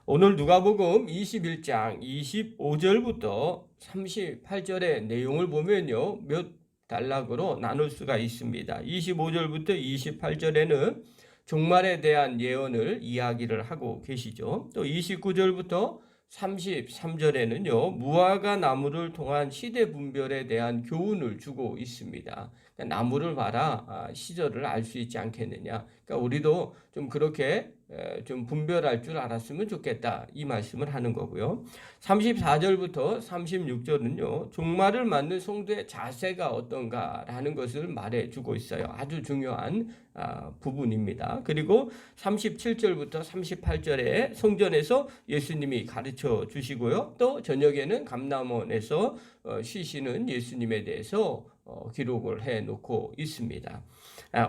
오늘 누가복음 21장 25절부터 38절의 내용을 보면요, 몇 단락으로 나눌 수가 있습니다. 25절부터 28절에는 종말에 대한 예언을 이야기를 하고 계시죠. 또 29절부터 33절에는요, 무화과 나무를 통한 시대 분별에 대한 교훈을 주고 있습니다. 그러니까 나무를 봐라, 시절을 알 수 있지 않겠느냐. 그러니까 우리도 좀 그렇게 좀 분별할 줄 알았으면 좋겠다, 이 말씀을 하는 거고요. 34절부터 36절은요, 종말을 맞는 성도의 자세가 어떤가라는 것을 말해주고 있어요. 아주 중요한 부분입니다. 그리고 37절부터 38절에 성전에서 예수님이 가르쳐 주시고요. 또 저녁에는 감람원에서 쉬시는 예수님에 대해서 기록을 해놓고 있습니다.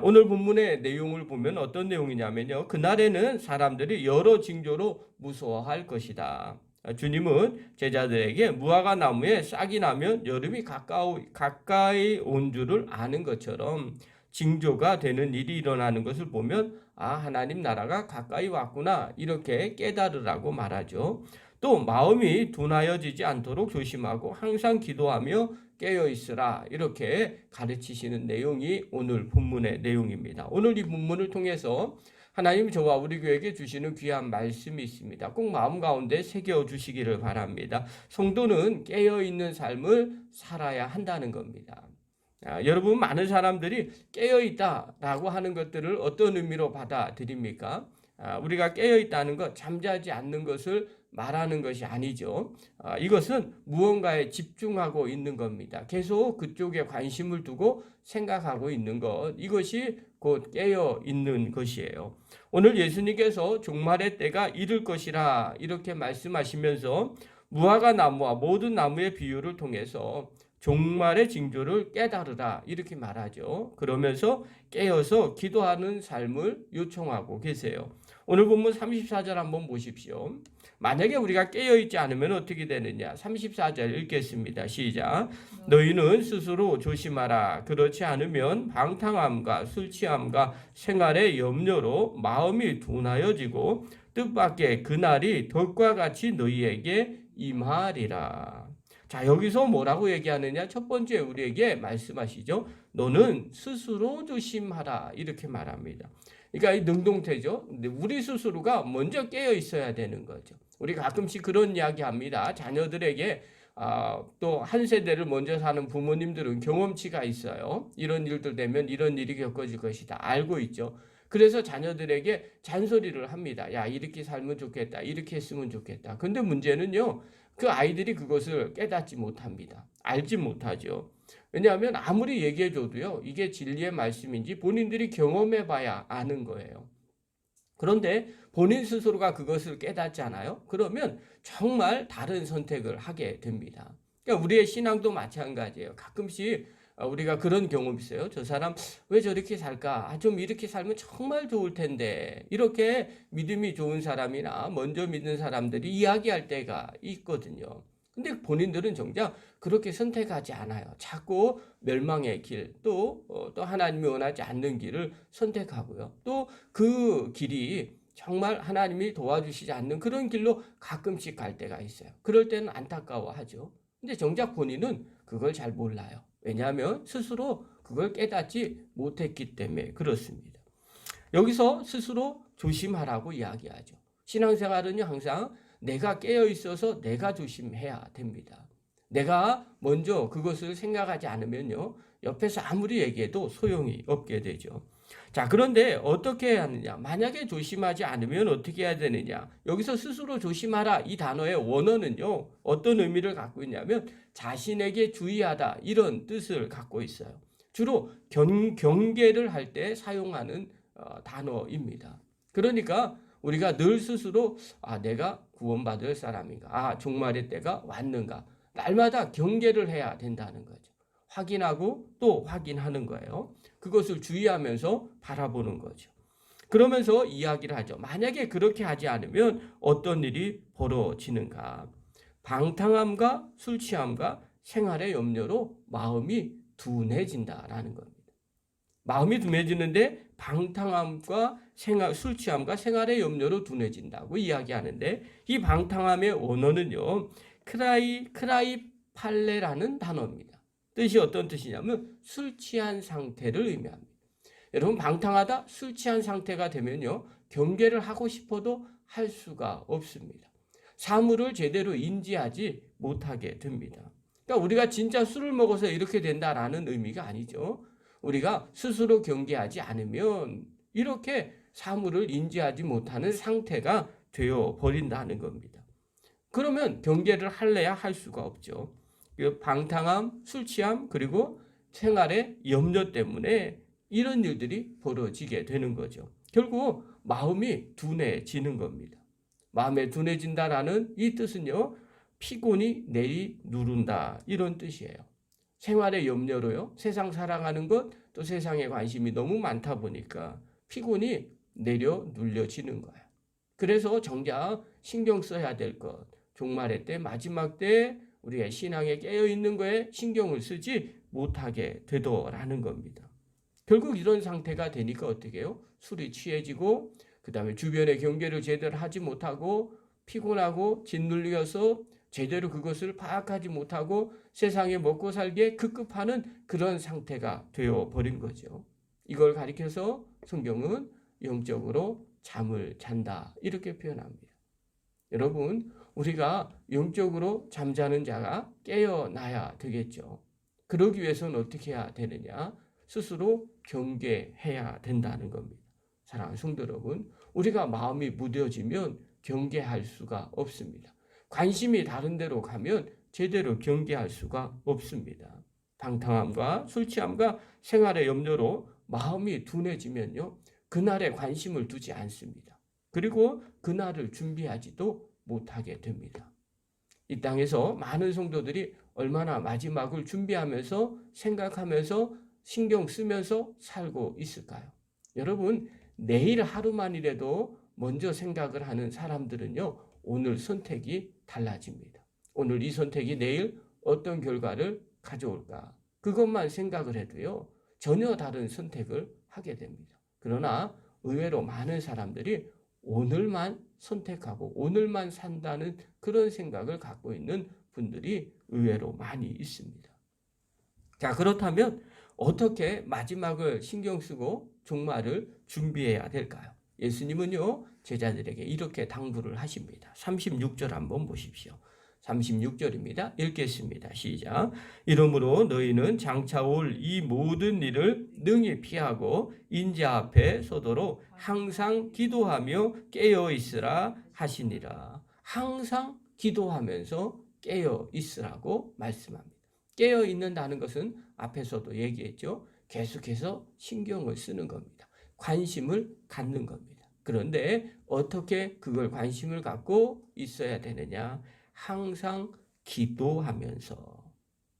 오늘 본문의 내용을 보면 어떤 내용이냐면요, 그날에는 사람들이 여러 징조로 무서워할 것이다. 주님은 제자들에게 무화과 나무에 싹이 나면 여름이 가까이 온 줄을 아는 것처럼 징조가 되는 일이 일어나는 것을 보면 하나님 나라가 가까이 왔구나, 이렇게 깨달으라고 말하죠. 또 마음이 둔하여지지 않도록 조심하고 항상 기도하며 깨어 있으라, 이렇게 가르치시는 내용이 오늘 본문의 내용입니다. 오늘 이 본문을 통해서 하나님 저와 우리 교회에게 주시는 귀한 말씀이 있습니다. 꼭 마음 가운데 새겨 주시기를 바랍니다. 성도는 깨어 있는 삶을 살아야 한다는 겁니다. 여러분, 많은 사람들이 깨어 있다라고 하는 것들을 어떤 의미로 받아들입니까? 우리가 깨어 있다는 것, 잠자지 않는 것을 말하는 것이 아니죠. 이것은 무언가에 집중하고 있는 겁니다. 계속 그쪽에 관심을 두고 생각하고 있는 것, 이것이 곧 깨어 있는 것이에요. 오늘 예수님께서 종말의 때가 이를 것이라, 이렇게 말씀하시면서 무화과 나무와 모든 나무의 비유를 통해서 종말의 징조를 깨달으라, 이렇게 말하죠. 그러면서 깨어서 기도하는 삶을 요청하고 계세요. 오늘 본문 34절 한번 보십시오. 만약에 우리가 깨어있지 않으면 어떻게 되느냐. 34절 읽겠습니다. 시작. 너희는 스스로 조심하라. 그렇지 않으면 방탕함과 술 취함과 생활의 염려로 마음이 둔하여지고 뜻밖의 그날이 덕과 같이 너희에게 임하리라. 자, 여기서 뭐라고 얘기하느냐. 첫 번째 우리에게 말씀하시죠. 너는 스스로 조심하라, 이렇게 말합니다. 그러니까 이 능동태죠. 근데 우리 스스로가 먼저 깨어 있어야 되는 거죠. 우리 가끔씩 그런 이야기 합니다. 자녀들에게 또 한 세대를 먼저 사는 부모님들은 경험치가 있어요. 이런 일들 되면 이런 일이 겪어질 것이다, 알고 있죠. 그래서 자녀들에게 잔소리를 합니다. 야, 이렇게 살면 좋겠다, 이렇게 했으면 좋겠다. 근데 문제는요, 그 아이들이 그것을 깨닫지 못합니다. 알지 못하죠. 왜냐하면 아무리 얘기해줘도요, 이게 진리의 말씀인지 본인들이 경험해봐야 아는 거예요. 그런데 본인 스스로가 그것을 깨닫잖아요. 그러면 정말 다른 선택을 하게 됩니다. 그러니까 우리의 신앙도 마찬가지예요. 가끔씩 우리가 그런 경험이 있어요. 저 사람 왜 저렇게 살까? 좀 이렇게 살면 정말 좋을 텐데. 이렇게 믿음이 좋은 사람이나 먼저 믿는 사람들이 이야기할 때가 있거든요. 근데 본인들은 정작 그렇게 선택하지 않아요. 자꾸 멸망의 길, 또 하나님이 원하지 않는 길을 선택하고요. 또 그 길이 정말 하나님이 도와주시지 않는 그런 길로 가끔씩 갈 때가 있어요. 그럴 때는 안타까워하죠. 근데 정작 본인은 그걸 잘 몰라요. 왜냐하면 스스로 그걸 깨닫지 못했기 때문에 그렇습니다. 여기서 스스로 조심하라고 이야기하죠. 신앙생활은요, 항상 내가 깨어 있어서 내가 조심해야 됩니다. 내가 먼저 그것을 생각하지 않으면요, 옆에서 아무리 얘기해도 소용이 없게 되죠. 자, 그런데 어떻게 해야 하느냐? 만약에 조심하지 않으면 어떻게 해야 되느냐? 여기서 스스로 조심하라, 이 단어의 원어는요, 어떤 의미를 갖고 있냐면 자신에게 주의하다, 이런 뜻을 갖고 있어요. 주로 경계를 할 때 사용하는 단어입니다. 그러니까 우리가 늘 스스로 내가 구원받을 사람인가, 종말의 때가 왔는가, 날마다 경계를 해야 된다는 거죠. 확인하고 또 확인하는 거예요. 그것을 주의하면서 바라보는 거죠. 그러면서 이야기를 하죠. 만약에 그렇게 하지 않으면 어떤 일이 벌어지는가. 방탕함과 술 취함과 생활의 염려로 마음이 둔해진다라는 겁니다. 마음이 둔해지는데 방탕함과 술 취함과 생활의 염려로 둔해진다고 이야기하는데 이 방탕함의 원어는요. 크라이팔레라는 단어입니다. 뜻이 어떤 뜻이냐면 술 취한 상태를 의미합니다. 여러분 방탕하다 술 취한 상태가 되면요. 경계를 하고 싶어도 할 수가 없습니다. 사물을 제대로 인지하지 못하게 됩니다. 그러니까 우리가 진짜 술을 먹어서 이렇게 된다라는 의미가 아니죠. 우리가 스스로 경계하지 않으면 이렇게 사물을 인지하지 못하는 상태가 되어 버린다는 겁니다. 그러면 경계를 할래야 할 수가 없죠. 방탕함, 술 취함, 그리고 생활의 염려 때문에 이런 일들이 벌어지게 되는 거죠. 결국 마음이 둔해지는 겁니다. 마음에 둔해진다라는 이 뜻은요. 피곤이 내리 누른다 이런 뜻이에요. 생활의 염려로요. 세상 사랑하는 것, 또 세상에 관심이 너무 많다 보니까 피곤이 내려 눌려지는 거예요. 그래서 정작 신경 써야 될 것, 종말의 때, 마지막 때 우리의 신앙에 깨어있는 거에 신경을 쓰지 못하게 되더라는 겁니다. 결국 이런 상태가 되니까 어떻게 해요? 술이 취해지고 그 다음에 주변의 경계를 제대로 하지 못하고 피곤하고 짓눌려서 제대로 그것을 파악하지 못하고 세상에 먹고 살기에 급급하는 그런 상태가 되어버린 거죠. 이걸 가리켜서 성경은 영적으로 잠을 잔다 이렇게 표현합니다. 여러분 우리가 영적으로 잠자는 자가 깨어나야 되겠죠. 그러기 위해서는 어떻게 해야 되느냐? 스스로 경계해야 된다는 겁니다. 사랑하는 성도 여러분, 우리가 마음이 무뎌지면 경계할 수가 없습니다. 관심이 다른 데로 가면 제대로 경계할 수가 없습니다. 방탕함과 술 취함과 생활의 염려로 마음이 둔해지면요. 그날에 관심을 두지 않습니다. 그리고 그날을 준비하지도 못하게 됩니다. 이 땅에서 많은 성도들이 얼마나 마지막을 준비하면서 생각하면서 신경 쓰면서 살고 있을까요? 여러분, 내일 하루만이라도 먼저 생각을 하는 사람들은요, 오늘 선택이 달라집니다. 오늘 이 선택이 내일 어떤 결과를 가져올까? 그것만 생각을 해도요, 전혀 다른 선택을 하게 됩니다. 그러나 의외로 많은 사람들이 오늘만 선택하고 오늘만 산다는 그런 생각을 갖고 있는 분들이 의외로 많이 있습니다. 자, 그렇다면 어떻게 마지막을 신경 쓰고 종말을 준비해야 될까요? 예수님은요, 제자들에게 이렇게 당부를 하십니다. 36절 한번 보십시오. 36절입니다. 읽겠습니다. 시작. 이러므로 너희는 장차 올 이 모든 일을 능히 피하고 인자 앞에 서도록 항상 기도하며 깨어 있으라 하시니라. 항상 기도하면서 깨어 있으라고 말씀합니다. 깨어 있는다는 것은 앞에서도 얘기했죠. 계속해서 신경을 쓰는 겁니다. 관심을 갖는 겁니다. 그런데 어떻게 그걸 관심을 갖고 있어야 되느냐? 항상 기도하면서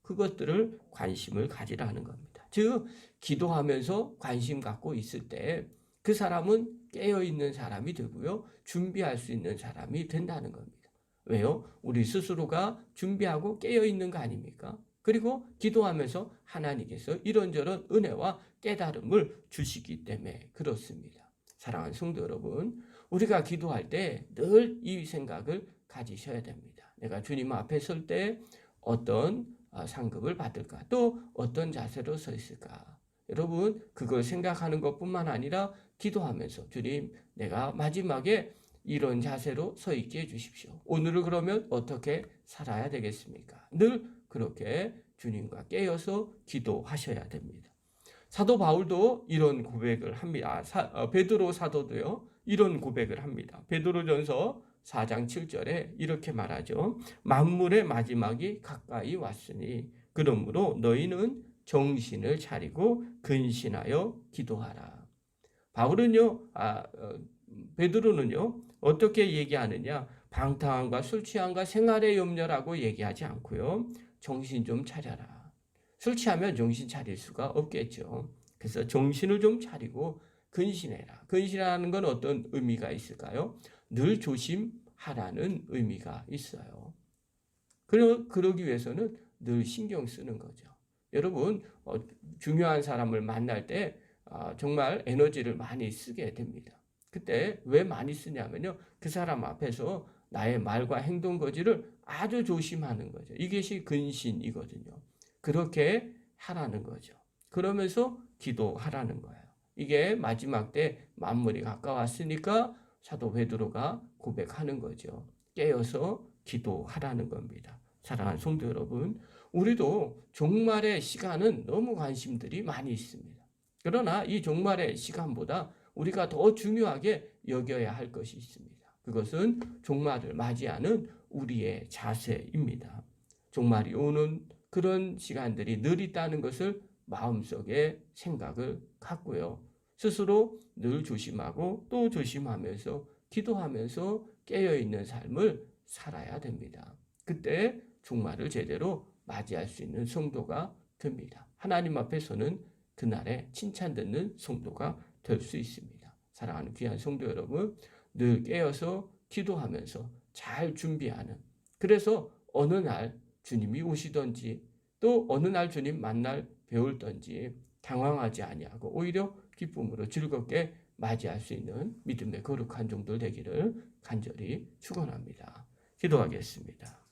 그것들을 관심을 가지라는 겁니다. 즉 기도하면서 관심 갖고 있을 때 그 사람은 깨어있는 사람이 되고요. 준비할 수 있는 사람이 된다는 겁니다. 왜요? 우리 스스로가 준비하고 깨어있는 거 아닙니까? 그리고 기도하면서 하나님께서 이런저런 은혜와 깨달음을 주시기 때문에 그렇습니다. 사랑하는 성도 여러분, 우리가 기도할 때 늘 이 생각을 가지셔야 됩니다. 내가 주님 앞에 설 때 어떤 상급을 받을까? 또 어떤 자세로 서 있을까? 여러분, 그걸 생각하는 것뿐만 아니라 기도하면서 주님, 내가 마지막에 이런 자세로 서 있게 해주십시오. 오늘을 그러면 어떻게 살아야 되겠습니까? 늘 그렇게 주님과 깨어서 기도하셔야 됩니다. 사도 바울도 이런 고백을 합니다. 베드로 사도도요, 이런 고백을 합니다. 베드로전서 4장 7절에 이렇게 말하죠. 만물의 마지막이 가까이 왔으니 그러므로 너희는 정신을 차리고 근신하여 기도하라. 바울은요, 베드로는요, 어떻게 얘기하느냐? 방탕함과 술 취함과 생활의 염려라고 얘기하지 않고요. 정신 좀 차려라. 술 취하면 정신 차릴 수가 없겠죠. 그래서 정신을 좀 차리고 근신해라. 근신하는 건 어떤 의미가 있을까요? 늘 조심하라는 의미가 있어요. 그러기 위해서는 늘 신경 쓰는 거죠. 여러분, 중요한 사람을 만날 때 정말 에너지를 많이 쓰게 됩니다. 그때 왜 많이 쓰냐면요. 그 사람 앞에서 나의 말과 행동 거지를 아주 조심하는 거죠. 이것이 근신이거든요. 그렇게 하라는 거죠. 그러면서 기도하라는 거예요. 이게 마지막 때 만물이 가까웠으니까 사도 베드로가 고백하는 거죠. 깨어서 기도하라는 겁니다. 사랑하는 성도 여러분, 우리도 종말의 시간은 너무 관심들이 많이 있습니다. 그러나 이 종말의 시간보다 우리가 더 중요하게 여겨야 할 것이 있습니다. 그것은 종말을 맞이하는 우리의 자세입니다. 종말이 오는 그런 시간들이 늘 있다는 것을 마음속에 생각을 갖고요. 스스로 늘 조심하고 또 조심하면서 기도하면서 깨어있는 삶을 살아야 됩니다. 그때 종말을 제대로 맞이할 수 있는 성도가 됩니다. 하나님 앞에서는 그날에 칭찬 듣는 성도가 될 수 있습니다. 사랑하는 귀한 성도 여러분, 늘 깨어서 기도하면서 잘 준비하는, 그래서 어느 날 주님이 오시던지 또 어느 날 주님 만날 배울던지 당황하지 아니하고 오히려 기쁨으로 즐겁게 맞이할 수 있는 믿음의 거룩한 종들 되기를 간절히 축원합니다. 기도하겠습니다.